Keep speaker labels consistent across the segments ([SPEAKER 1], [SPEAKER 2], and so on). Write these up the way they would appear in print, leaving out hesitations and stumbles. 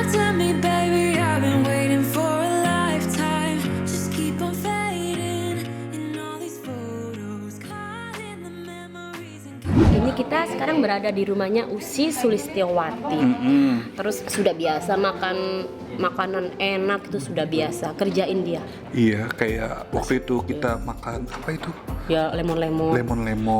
[SPEAKER 1] tell me, baby, I've been waiting for a lifetime. Just keep on fading in all these photos, caught in the memories and
[SPEAKER 2] Ini kita sekarang berada di rumahnya Ussy Sulistyowati. Terus sudah biasa makan makanan enak, itu sudah biasa kerjain dia.
[SPEAKER 3] Iya, kayak waktu itu kita makan apa itu?
[SPEAKER 2] Ya lemon-lemon.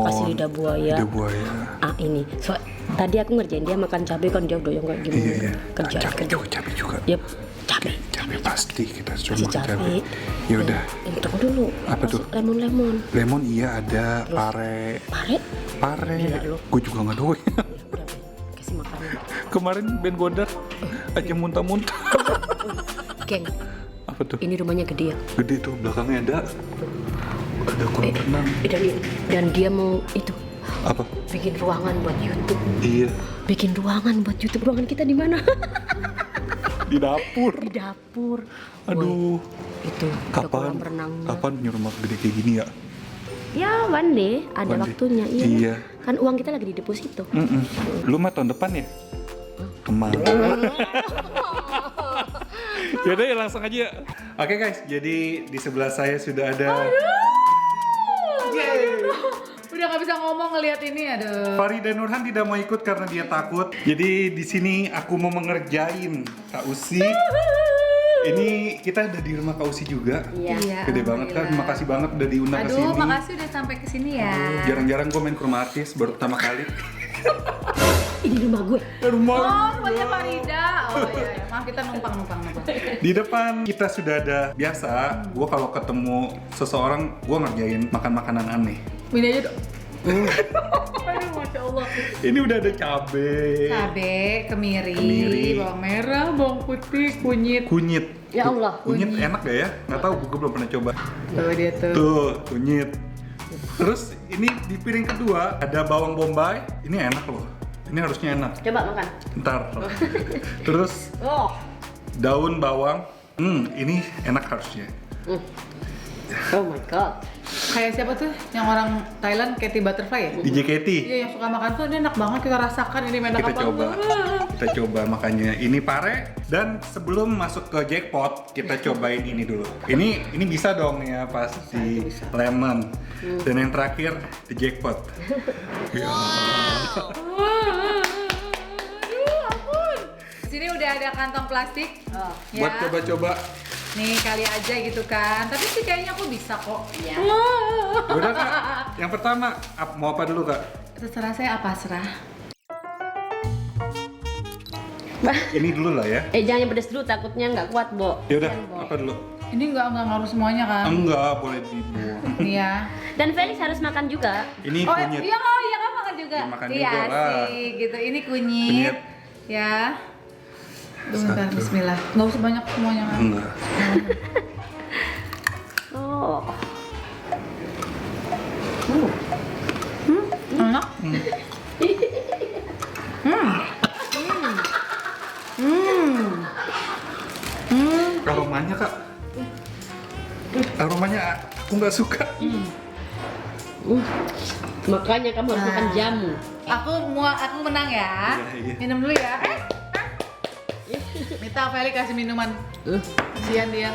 [SPEAKER 2] Kasih lidah buaya.
[SPEAKER 3] Lidah buaya.
[SPEAKER 2] Ini. So, tadi aku ngerjain dia makan cabai kan dia udah yang kayak gini.
[SPEAKER 3] Iya.
[SPEAKER 2] Kerja.
[SPEAKER 3] Cabai juga.
[SPEAKER 2] Yep. Cabai.
[SPEAKER 3] Cabai pasti kita
[SPEAKER 2] Kasih
[SPEAKER 3] cuma
[SPEAKER 2] cabai.
[SPEAKER 3] Ya udah.
[SPEAKER 2] Tunggu dulu.
[SPEAKER 3] Apa tuh?
[SPEAKER 2] Lemon-lemon.
[SPEAKER 3] Lemon iya ada,
[SPEAKER 2] Pare?
[SPEAKER 3] pare.
[SPEAKER 2] Gila lu.
[SPEAKER 3] Gue juga nggak doy.
[SPEAKER 2] Udah, kasih makanan.
[SPEAKER 3] Kemarin Ben Godar aja muntah-muntah.
[SPEAKER 2] Geng,
[SPEAKER 3] Apa tuh?
[SPEAKER 2] ini rumahnya gede ya.
[SPEAKER 3] Gede tuh belakangnya ada kolam renang.
[SPEAKER 2] Dan dia mau itu
[SPEAKER 3] Apa?
[SPEAKER 2] bikin ruangan buat YouTube.
[SPEAKER 3] Iya.
[SPEAKER 2] Bikin ruangan buat YouTube. Ruangan kita di mana?
[SPEAKER 3] Di dapur.
[SPEAKER 2] Di dapur.
[SPEAKER 3] Aduh.
[SPEAKER 2] Itu ada kolam renangnya.
[SPEAKER 3] Kapan punya rumah gede kayak gini ya?
[SPEAKER 2] Ya, one day ada
[SPEAKER 3] One day.
[SPEAKER 2] waktunya.
[SPEAKER 3] Iya.
[SPEAKER 2] Kan uang kita lagi di deposito.
[SPEAKER 3] Lu mah tahun depan ya? Kemana? Yaudah ya langsung aja. Oke guys, jadi di sebelah saya sudah ada
[SPEAKER 4] Udah gak bisa ngomong ngelihat ini, aduh.
[SPEAKER 3] Farida Nurhan tidak mau ikut karena dia takut. Jadi di sini aku mau mengerjain Kak Ussy. Ini kita udah di rumah Kak Ussy juga.
[SPEAKER 2] Iya.
[SPEAKER 3] Gede banget kan, makasih banget udah diundang ke sini.
[SPEAKER 4] Aduh, makasih udah sampai ke sini ya.
[SPEAKER 3] Jarang-jarang gue main ke rumah artis, baru pertama kali.
[SPEAKER 2] Ini rumah gue.
[SPEAKER 3] Rumah.
[SPEAKER 4] Oh, rumahnya Farida. Oh iya, iya. Maaf kita numpang.
[SPEAKER 3] Di depan kita sudah ada biasa. Gue kalau ketemu seseorang, gue ngerjain makan makanan aneh.
[SPEAKER 4] Ini aja dong. Aduh, Masya Allah.
[SPEAKER 3] Ini udah ada cabe,
[SPEAKER 4] Kemiri, bawang merah, bawang putih, kunyit.
[SPEAKER 3] kunyit.
[SPEAKER 2] Ya Allah,
[SPEAKER 3] Kunyit enak gak ya? Nggak tahu, gue belum pernah coba.
[SPEAKER 4] Tuh dia tuh.
[SPEAKER 3] Tuh, kunyit. Terus ini di piring kedua ada bawang bombay. Ini enak loh. Ini harusnya enak.
[SPEAKER 2] Coba makan.
[SPEAKER 3] Ntar. Terus
[SPEAKER 2] Oh.
[SPEAKER 3] daun bawang. Ini enak harusnya.
[SPEAKER 2] Oh my god.
[SPEAKER 4] Kayak siapa tuh yang orang Thailand, Katy Butterfly ya?
[SPEAKER 3] Di JKT.
[SPEAKER 4] Iya, yang suka makan tuh ini enak banget, kita rasakan ini enak
[SPEAKER 3] Kita
[SPEAKER 4] apa
[SPEAKER 3] coba.
[SPEAKER 4] enggak.
[SPEAKER 3] Kita coba makanya ini pare dan sebelum masuk ke jackpot kita cobain ini dulu. Ini bisa dong ya pasti lemon. Dan yang terakhir the jackpot. Ya.
[SPEAKER 4] Aduh, ampun. Di sini udah ada kantong plastik.
[SPEAKER 3] Buat coba-coba.
[SPEAKER 4] Nih kali aja gitu kan. Tapi sih kayaknya aku bisa kok.
[SPEAKER 2] Iya.
[SPEAKER 3] Udah Kak, yang pertama mau apa dulu Kak?
[SPEAKER 4] Terserah saya apa serah.
[SPEAKER 3] Ini dulu lah ya.
[SPEAKER 2] Jangan yang pedas dulu, takutnya nggak kuat, Bo.
[SPEAKER 3] Yaudah, apa dulu?
[SPEAKER 4] Ini nggak ngaruh semuanya kan?
[SPEAKER 3] Enggak, boleh dibuang.
[SPEAKER 4] Nih ya.
[SPEAKER 2] Dan Felix harus makan juga.
[SPEAKER 3] Ini
[SPEAKER 4] Oh
[SPEAKER 3] kunyit.
[SPEAKER 4] iya kan makan juga.
[SPEAKER 3] Ya, makan
[SPEAKER 4] Iya
[SPEAKER 3] juga lah.
[SPEAKER 4] sih gitu. Ini kunyit.
[SPEAKER 3] Kunyit.
[SPEAKER 4] Ya. Bentar,
[SPEAKER 3] Satu.
[SPEAKER 4] bismillah. Nggak usah banyak semuanya kan?
[SPEAKER 3] Enggak.
[SPEAKER 2] Oh.
[SPEAKER 4] Enak.
[SPEAKER 3] Aromanya Kak. Aromanya aku nggak suka.
[SPEAKER 2] Makanya kamu harus makan jamu.
[SPEAKER 4] Aku menang ya.
[SPEAKER 3] Iya.
[SPEAKER 4] Minum dulu ya. Minta Feli kasih minuman. Kasihan dia.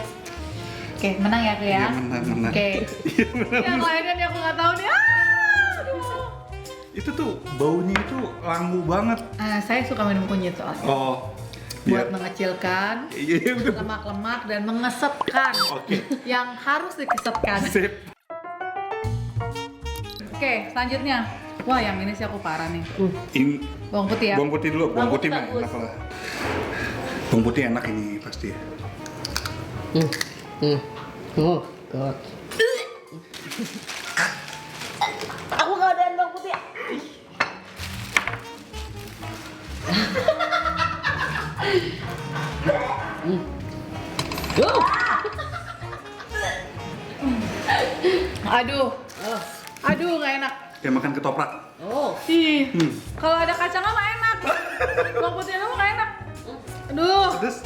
[SPEAKER 4] Oke, menang ya aku ya.
[SPEAKER 3] Iya, menang.
[SPEAKER 4] Oke.
[SPEAKER 3] Iya, benar.
[SPEAKER 4] Yang lainnya nih aku nggak tahu nih. Aduh.
[SPEAKER 3] Itu tuh baunya itu langgu banget.
[SPEAKER 4] Saya suka minum kunyit soalnya.
[SPEAKER 3] Oh.
[SPEAKER 4] Buat mengecilkan
[SPEAKER 3] Iya udah.
[SPEAKER 4] lemak-lemak dan mengesetkan
[SPEAKER 3] Oke.
[SPEAKER 4] yang harus dikesetkan.
[SPEAKER 3] Sip.
[SPEAKER 4] Oke, selanjutnya. Wah, yang ini sih aku parah nih.
[SPEAKER 3] Ini
[SPEAKER 4] Bawang putih ya.
[SPEAKER 3] bawang putih dulu. Bawang
[SPEAKER 2] Bawang
[SPEAKER 3] putih mah
[SPEAKER 2] putih
[SPEAKER 3] enak lah. Bawang putih enak ini pasti.
[SPEAKER 2] Oh god. Aku nggak ada bawang putih.
[SPEAKER 4] Aduh, nggak enak.
[SPEAKER 3] Kayak makan ketoprak.
[SPEAKER 2] Oh.
[SPEAKER 4] Ih, kalau ada kacangnya mah enak. Bawang putihnya mah nggak enak. Aduh,
[SPEAKER 3] Pedes.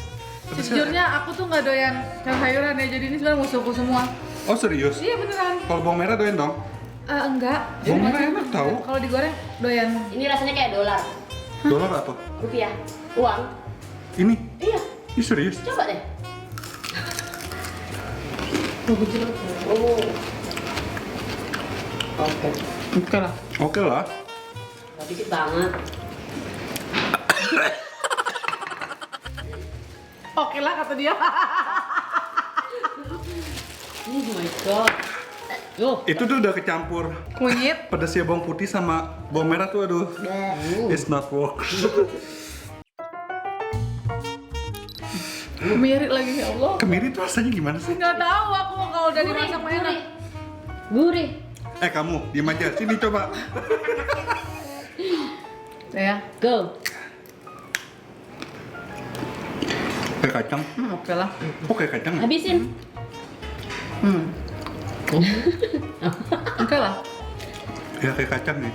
[SPEAKER 4] sejujurnya aku tuh nggak doyan sayur-sayuran ya, jadi ini sebenarnya musuhku semua.
[SPEAKER 3] Oh serius?
[SPEAKER 4] Iya beneran.
[SPEAKER 3] Kalau bawang merah doyan dong?
[SPEAKER 4] Enggak.
[SPEAKER 3] Bawang merah enak tau.
[SPEAKER 4] Kalau digoreng doyan.
[SPEAKER 2] Ini rasanya kayak dolar.
[SPEAKER 3] Dolar apa?
[SPEAKER 2] Rupiah. Uang.
[SPEAKER 3] Ini?
[SPEAKER 2] Iya,
[SPEAKER 3] Ini serius?
[SPEAKER 2] coba deh. Oh. Oke.
[SPEAKER 4] Oke lah.
[SPEAKER 3] Oke lah.
[SPEAKER 2] Gak dikit banget.
[SPEAKER 4] Oke lah kata dia.
[SPEAKER 2] Oh my god. Yo.
[SPEAKER 3] Itu tuh udah kecampur
[SPEAKER 4] Kunyit.
[SPEAKER 3] pedasnya bawang putih sama bawang merah tuh, aduh. It's not work.
[SPEAKER 4] Mirip lagi ya Allah.
[SPEAKER 3] Kemiri tuh rasanya gimana sih?
[SPEAKER 4] Nggak tahu aku kalau udah dimasak mah enak.
[SPEAKER 2] Gurih.
[SPEAKER 3] Kamu, diem aja. Sini coba.
[SPEAKER 4] Ya.
[SPEAKER 2] Go.
[SPEAKER 3] Kayak kacang.
[SPEAKER 4] Oke lah.
[SPEAKER 3] Oh, kayak kacang.
[SPEAKER 2] Habisin.
[SPEAKER 4] Oke lah.
[SPEAKER 3] Ya, kayak kacang nih.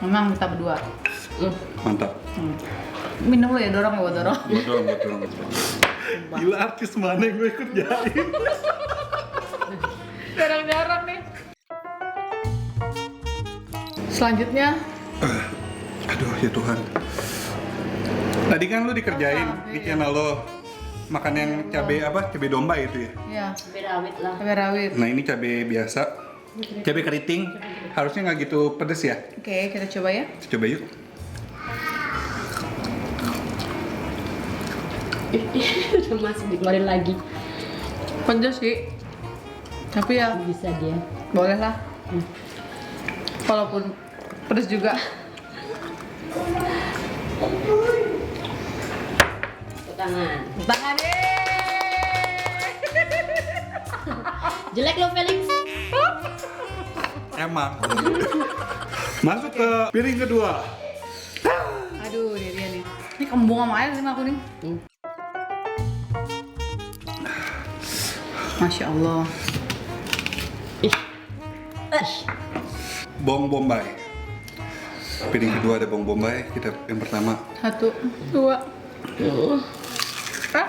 [SPEAKER 4] Memang kita berdua.
[SPEAKER 3] Mantap.
[SPEAKER 4] Minum lu ya, dorong ya buat dorong.
[SPEAKER 3] Betul. Gila, artis mana yang gue kerjain?
[SPEAKER 4] Jarang-jarang nih. Selanjutnya,
[SPEAKER 3] Aduh, ya Tuhan. Tadi kan lu dikerjain di channel lo makan yang cabai apa? Cabai domba itu ya.
[SPEAKER 4] ya,
[SPEAKER 2] Berawit lah.
[SPEAKER 4] cabai rawit.
[SPEAKER 3] Nah, ini cabai biasa. Cabai keriting. Harusnya nggak gitu pedes ya.
[SPEAKER 4] Oke, kita coba ya.
[SPEAKER 3] Kita coba yuk.
[SPEAKER 2] Udah masih dikeluarin lagi.
[SPEAKER 4] Pedas sih. Tapi ya,
[SPEAKER 2] Bisa dia.
[SPEAKER 4] boleh lah. Walaupun pedas juga.
[SPEAKER 2] Tepuk tangan.
[SPEAKER 4] Tangan
[SPEAKER 2] Jelek lo Felix.
[SPEAKER 3] Emang. Masuk ke piring kedua.
[SPEAKER 4] Aduh, dia nih. Ini kembung sama air sama aku nih. Masya Allah.
[SPEAKER 3] Bawang bombay. Piring kedua ada bawang bombay. Kita yang pertama.
[SPEAKER 4] 1, 2. Ah,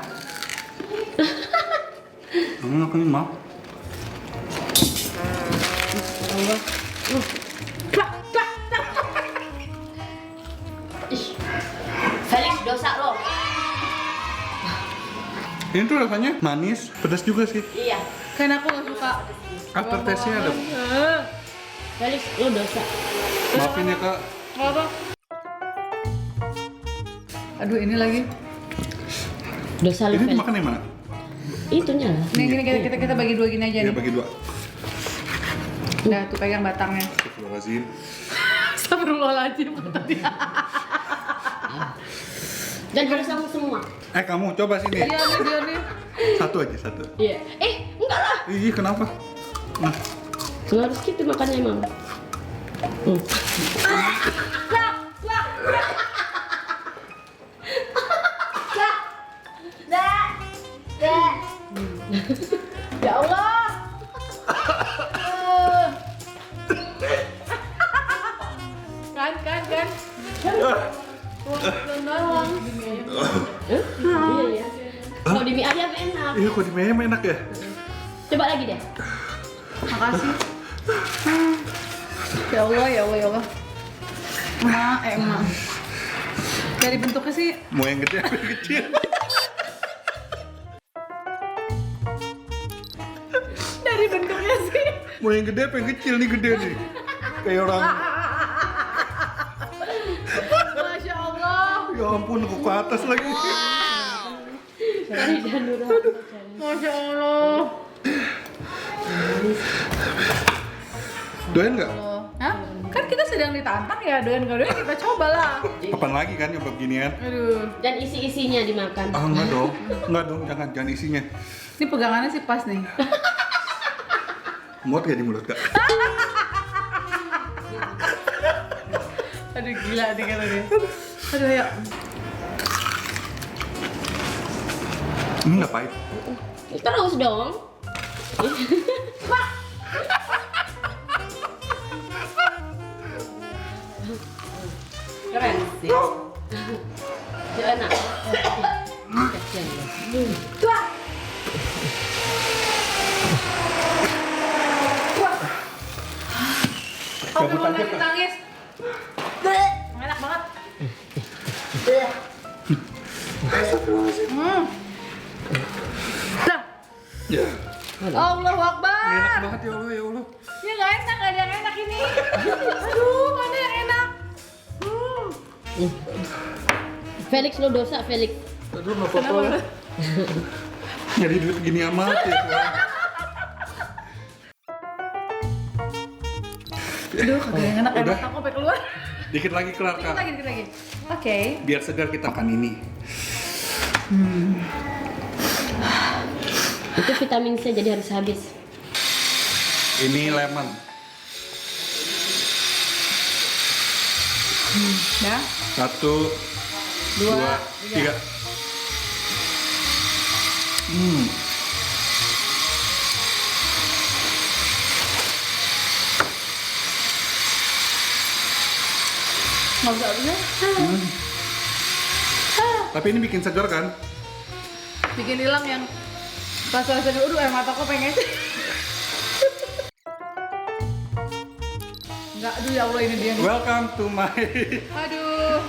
[SPEAKER 3] Aku ini mau.
[SPEAKER 2] Allah. Ih. Felix dosa lo.
[SPEAKER 3] Ini tuh rasanya manis, pedas juga sih.
[SPEAKER 2] Iya.
[SPEAKER 4] kan aku gak suka.
[SPEAKER 3] Aftertaste-nya ada.
[SPEAKER 2] Felix lo dosa.
[SPEAKER 3] Maafin ya Kak.
[SPEAKER 4] Apa? Aduh, ini lagi.
[SPEAKER 2] Dosa lo
[SPEAKER 3] Ini
[SPEAKER 2] Felix.
[SPEAKER 3] dimakan yang mana?
[SPEAKER 2] Itunya lah.
[SPEAKER 4] Nih, gini kita bagi dua gini aja
[SPEAKER 3] Ya
[SPEAKER 4] nih.
[SPEAKER 3] bagi dua.
[SPEAKER 4] Udah, tuh pegang batangnya.
[SPEAKER 3] Astagfirullahaladzim.
[SPEAKER 4] Astagfirullahaladzim kata dia.
[SPEAKER 2] Dan harus kamu semua.
[SPEAKER 3] Kamu coba sini.
[SPEAKER 4] Dia nih.
[SPEAKER 3] Satu aja, satu.
[SPEAKER 2] Iya. Enggak lah.
[SPEAKER 3] Ih, kenapa? Nah,
[SPEAKER 2] Nggak harus gitu makannya emang.
[SPEAKER 4] Ya Allah. Kan. Tolong.
[SPEAKER 2] Iya. Kalau di mie ayam enak.
[SPEAKER 3] iya kok di mie ayam enak ya?
[SPEAKER 2] Coba lagi deh.
[SPEAKER 4] Makasih. Ya Allah. Emak. Dari bentuknya sih
[SPEAKER 3] Mau yang gede apa yang kecil?
[SPEAKER 4] dari bentuknya sih.
[SPEAKER 3] Mau yang gede apa yang kecil? Nih gede nih. Kayak orang.
[SPEAKER 4] Masya Allah.
[SPEAKER 3] Ya ampun, aku ke atas lagi.
[SPEAKER 2] Cari Danura.
[SPEAKER 4] Masya Allah.
[SPEAKER 3] Doyan nggak?
[SPEAKER 4] Hah? Kan kita sedang ditantang ya, doyan kita cobalah.
[SPEAKER 3] Kapan lagi kan nyoba beginian?
[SPEAKER 4] Aduh.
[SPEAKER 2] Dan isi-isinya dimakan.
[SPEAKER 3] Ah enggak dong, jangan isinya.
[SPEAKER 4] Ini pegangannya sih pas nih.
[SPEAKER 3] Muat gak di mulut Kak?
[SPEAKER 4] Aduh gila nih kata dia. Aduh ya.
[SPEAKER 3] Ini nggak pahit.
[SPEAKER 2] Terus dong. Keren sih. Itu enak. Kasian ya.
[SPEAKER 4] Kamu
[SPEAKER 3] Cabut
[SPEAKER 4] mau
[SPEAKER 3] aja,
[SPEAKER 4] lagi
[SPEAKER 3] Kak.
[SPEAKER 4] nangis? Enak banget. Dah.
[SPEAKER 3] Ya.
[SPEAKER 4] Allahu Akbar.
[SPEAKER 3] Enak banget ya Allah, ya Allah.
[SPEAKER 4] Ya nggak enak, nggak ada yang enak ini. Aduh, mana yang enak?
[SPEAKER 2] Felix lo dosa, Felix.
[SPEAKER 3] Aduh, nggak apa-apa. Nyari duit gini amat ya Tuhan.
[SPEAKER 4] Aduh, kagak yang enak,
[SPEAKER 3] Udah.
[SPEAKER 4] aku sampai keluar.
[SPEAKER 3] Dikit lagi kelar
[SPEAKER 4] Dikit
[SPEAKER 3] Kak.
[SPEAKER 4] lagi. Oke.
[SPEAKER 3] Biar segar kita makan ini.
[SPEAKER 2] Itu vitamin C jadi harus habis.
[SPEAKER 3] Ini lemon.
[SPEAKER 4] Ya.
[SPEAKER 3] 1, 2,
[SPEAKER 4] Dua,
[SPEAKER 3] 3.
[SPEAKER 4] Nggak usah dulu.
[SPEAKER 3] Tapi ini bikin segar kan?
[SPEAKER 4] Bikin hilang yang rasa-rasa dulu. Aduh, air mataku pengen. Enggak, aduh ya Allah ini dia nih.
[SPEAKER 3] Welcome to my.
[SPEAKER 4] Aduh.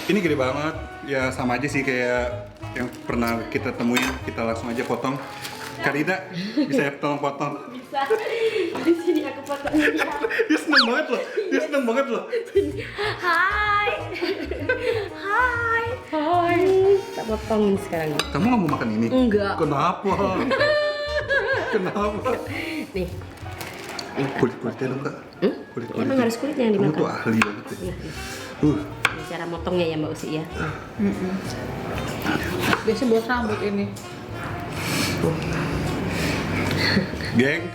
[SPEAKER 3] Ini gede banget. Ya sama aja sih kayak yang pernah kita temuin. Kita langsung aja potong. Karina, bisa ya tolong potong?
[SPEAKER 2] Bisa. Di sini aku potong dia.
[SPEAKER 3] Dia seneng banget loh. Dia seneng banget loh.
[SPEAKER 2] Hai. Hai. Hai. Tak potongin sekarang.
[SPEAKER 3] Kamu nggak mau makan ini?
[SPEAKER 2] Enggak.
[SPEAKER 3] Kenapa? Kenapa?
[SPEAKER 2] Nih.
[SPEAKER 3] Kulit-kulitnya dong Kak. Kulit-kulitnya.
[SPEAKER 2] Emang harus kulitnya yang
[SPEAKER 3] Kamu
[SPEAKER 2] dimakan.
[SPEAKER 3] tuh ahli banget deh.
[SPEAKER 2] Iya. Ini cara motongnya ya Mbak Usi ya.
[SPEAKER 4] Biasa buat rambut ini.
[SPEAKER 3] Geng,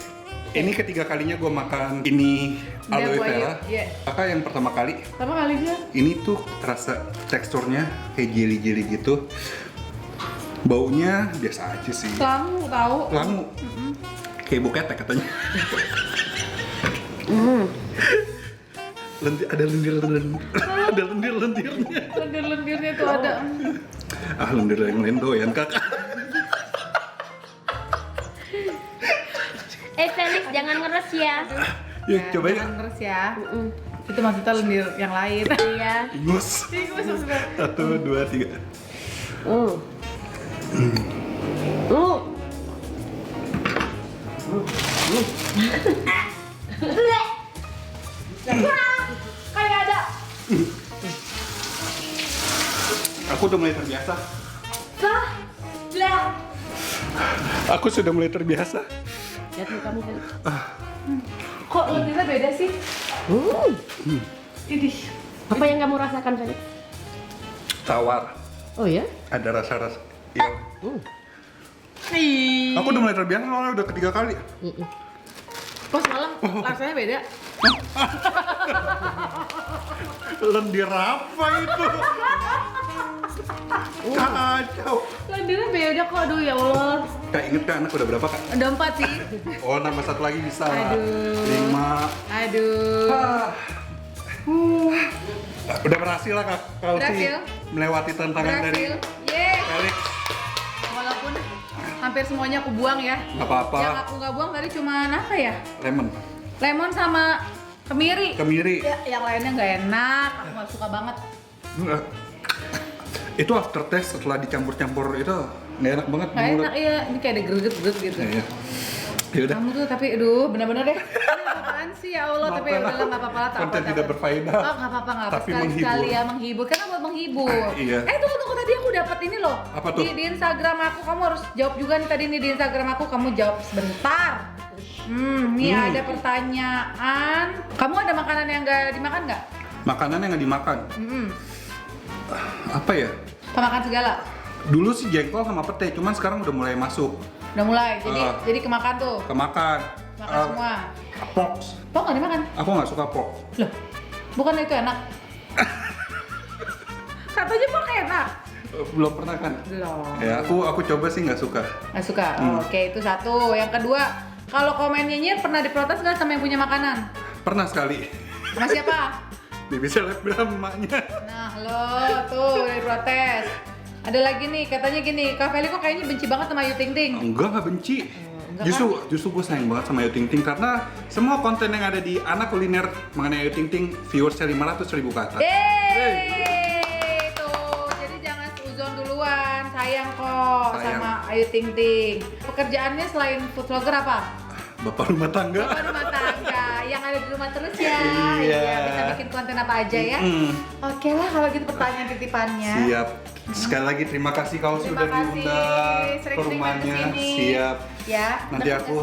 [SPEAKER 3] ini ketiga kalinya gue makan ini aloe
[SPEAKER 4] Udah,
[SPEAKER 3] vera.
[SPEAKER 4] iya.
[SPEAKER 3] Kakak yang pertama kali,
[SPEAKER 4] Pertama kali dia.
[SPEAKER 3] ini tuh rasa teksturnya kayak jelly-jelly gitu. Baunya biasa aja sih.
[SPEAKER 4] Kamu tahu?
[SPEAKER 3] Langu. Kayak buketek katanya. Ada lendir-lendirnya.
[SPEAKER 4] Lendir-lendirnya tuh ada.
[SPEAKER 3] Ah, lendir yang lain doyan Kakak.
[SPEAKER 2] Felix jangan ngeres ya.
[SPEAKER 3] Yuk, coba ya.
[SPEAKER 4] Jangan terus ya. Itu maksudnya lendir yang lain.
[SPEAKER 2] Iya.
[SPEAKER 3] Ingus.
[SPEAKER 4] Ingus maksudnya.
[SPEAKER 3] 1, 2, 3.
[SPEAKER 4] Kayak ada.
[SPEAKER 3] Aku udah mulai terbiasa.
[SPEAKER 4] Lah.
[SPEAKER 3] Aku sudah mulai terbiasa.
[SPEAKER 2] Lihat kamu Felix.
[SPEAKER 4] Kok lendirnya beda sih? Idih.
[SPEAKER 2] Apa yang kamu rasakan Felix?
[SPEAKER 3] Tawar.
[SPEAKER 2] Oh ya?
[SPEAKER 3] Ada rasa-rasa. Iya.
[SPEAKER 4] Ih.
[SPEAKER 3] Aku udah mulai terbiasa soalnya udah ketiga kali.
[SPEAKER 4] Pas malam rasanya beda.
[SPEAKER 3] Lendir apa itu? Kacau.
[SPEAKER 4] Lendirnya beda kok, aduh ya Allah.
[SPEAKER 3] Kak inget kan anak udah berapa Kak?
[SPEAKER 4] Ada 4 sih.
[SPEAKER 3] Oh nambah satu lagi bisa.
[SPEAKER 4] Aduh.
[SPEAKER 3] 5.
[SPEAKER 4] Aduh.
[SPEAKER 3] Udah berhasil lah Kak. Kalau sih
[SPEAKER 4] Berhasil.
[SPEAKER 3] melewati tantangan dari
[SPEAKER 4] Berhasil. Yeay.
[SPEAKER 3] Felix.
[SPEAKER 4] Walaupun hampir semuanya aku buang ya.
[SPEAKER 3] Gak apa-apa.
[SPEAKER 4] Yang aku nggak buang tadi cuma apa ya?
[SPEAKER 3] Lemon.
[SPEAKER 4] Lemon sama kemiri.
[SPEAKER 3] Kemiri.
[SPEAKER 4] Ya, yang lainnya nggak enak. Aku nggak suka banget.
[SPEAKER 3] Enggak. Itu aftertaste setelah dicampur-campur itu nggak enak banget di
[SPEAKER 4] Nggak
[SPEAKER 3] mulut.
[SPEAKER 4] enak iya. Ini kayak ada greget-greget gitu.
[SPEAKER 3] Iya. Ya udah.
[SPEAKER 4] Kamu tuh tapi aduh bener-bener deh. Ini apaan sih ya Allah, tapi ya udahlah nggak apa-apa lah. tak
[SPEAKER 3] Konten
[SPEAKER 4] apa,
[SPEAKER 3] tidak
[SPEAKER 4] tak apa.
[SPEAKER 3] berfaedah.
[SPEAKER 4] Oh nggak apa-apa nggak apa.
[SPEAKER 3] Tapi
[SPEAKER 4] Sekali-sekali
[SPEAKER 3] menghibur.
[SPEAKER 4] ya menghibur. Karena buat menghibur.
[SPEAKER 3] Iya.
[SPEAKER 4] Tunggu tadi aku dapat ini loh.
[SPEAKER 3] Apa tuh?
[SPEAKER 4] Di Instagram aku kamu harus jawab juga nih tadi nih di Instagram aku kamu jawab sebentar. Nih ada pertanyaan. Kamu ada makanan yang nggak dimakan nggak?
[SPEAKER 3] Makanan yang nggak dimakan. Apa ya?
[SPEAKER 4] Kemakan segala.
[SPEAKER 3] Dulu sih jengkol sama pete, cuman sekarang udah mulai masuk.
[SPEAKER 4] Udah mulai. Jadi kemakan tuh.
[SPEAKER 3] Kemakan.
[SPEAKER 4] Makan semua.
[SPEAKER 3] Pox.
[SPEAKER 4] Kok nggak dimakan?
[SPEAKER 3] Aku nggak suka pork.
[SPEAKER 4] Loh, bukan itu enak? Katanya kok enak?
[SPEAKER 3] Belum pernah kan?
[SPEAKER 4] Belum.
[SPEAKER 3] Ya, aku coba sih nggak suka.
[SPEAKER 4] Nggak suka? Oke, itu satu. Yang kedua, kalau komen nyinyir pernah diprotes nggak sama yang punya makanan?
[SPEAKER 3] Pernah sekali.
[SPEAKER 4] Sama siapa?
[SPEAKER 3] Bibi selebgram emaknya.
[SPEAKER 4] Nah, lo tuh diprotes. Ada lagi nih, katanya gini, Kak Feli kok kayaknya benci banget sama Ayu Ting Ting.
[SPEAKER 3] Enggak, nggak benci.
[SPEAKER 4] enggak
[SPEAKER 3] Justru gue sayang banget sama Ayu Ting Ting karena semua konten yang ada di Anak Kuliner mengenai Ayu Ting Ting viewersnya 500.000 ke atas.
[SPEAKER 4] Tuh, jadi jangan Ayu Ting Ting. Pekerjaannya selain food vlogger apa?
[SPEAKER 3] Bapak rumah tangga.
[SPEAKER 4] Bapak rumah tangga yang ada di rumah terus ya.
[SPEAKER 3] Iya.
[SPEAKER 4] Bisa bikin konten apa aja ya. Oke lah kalau gitu pertanyaan titipannya.
[SPEAKER 3] Siap. Sekali lagi terima kasih kau
[SPEAKER 4] Terima
[SPEAKER 3] sudah
[SPEAKER 4] kasih.
[SPEAKER 3] diundang ke
[SPEAKER 4] Sering-sering main
[SPEAKER 3] rumahnya.
[SPEAKER 4] kesini.
[SPEAKER 3] Siap.
[SPEAKER 4] Ya.
[SPEAKER 3] Nanti
[SPEAKER 4] dapat
[SPEAKER 3] aku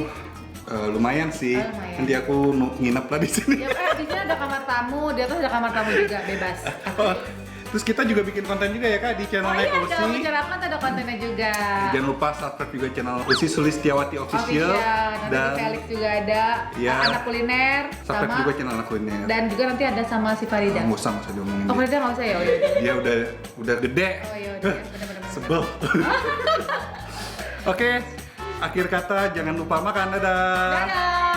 [SPEAKER 4] nggak
[SPEAKER 3] lumayan sih.
[SPEAKER 4] Oh, lumayan.
[SPEAKER 3] Nanti aku nginep lah di sini.
[SPEAKER 4] sih? Ya di sini ada kamar tamu, di atas ada kamar tamu juga bebas.
[SPEAKER 3] Oh, terus kita juga bikin konten juga ya Kak di
[SPEAKER 4] Oh
[SPEAKER 3] channelnya
[SPEAKER 4] iya,
[SPEAKER 3] Usi.
[SPEAKER 4] kalau bicara apa ada kontennya juga.
[SPEAKER 3] Jangan lupa subscribe juga channel Usi Sulistiawati Official.
[SPEAKER 4] Nanti
[SPEAKER 3] Dan
[SPEAKER 4] di Felix juga ada
[SPEAKER 3] Ya.
[SPEAKER 4] anak kuliner
[SPEAKER 3] subscribe
[SPEAKER 4] sama
[SPEAKER 3] juga channel anak kuliner.
[SPEAKER 4] dan juga nanti ada sama si Farida.
[SPEAKER 3] Nggak usah diomongin
[SPEAKER 4] Oh
[SPEAKER 3] dia.
[SPEAKER 4] Farida nggak usah ya? Oh, iya.
[SPEAKER 3] Dia udah gede.
[SPEAKER 4] Oh iya, udah, bener-bener.
[SPEAKER 3] Sebel. Oke, akhir kata jangan lupa makan. Dadah.
[SPEAKER 4] Dadah.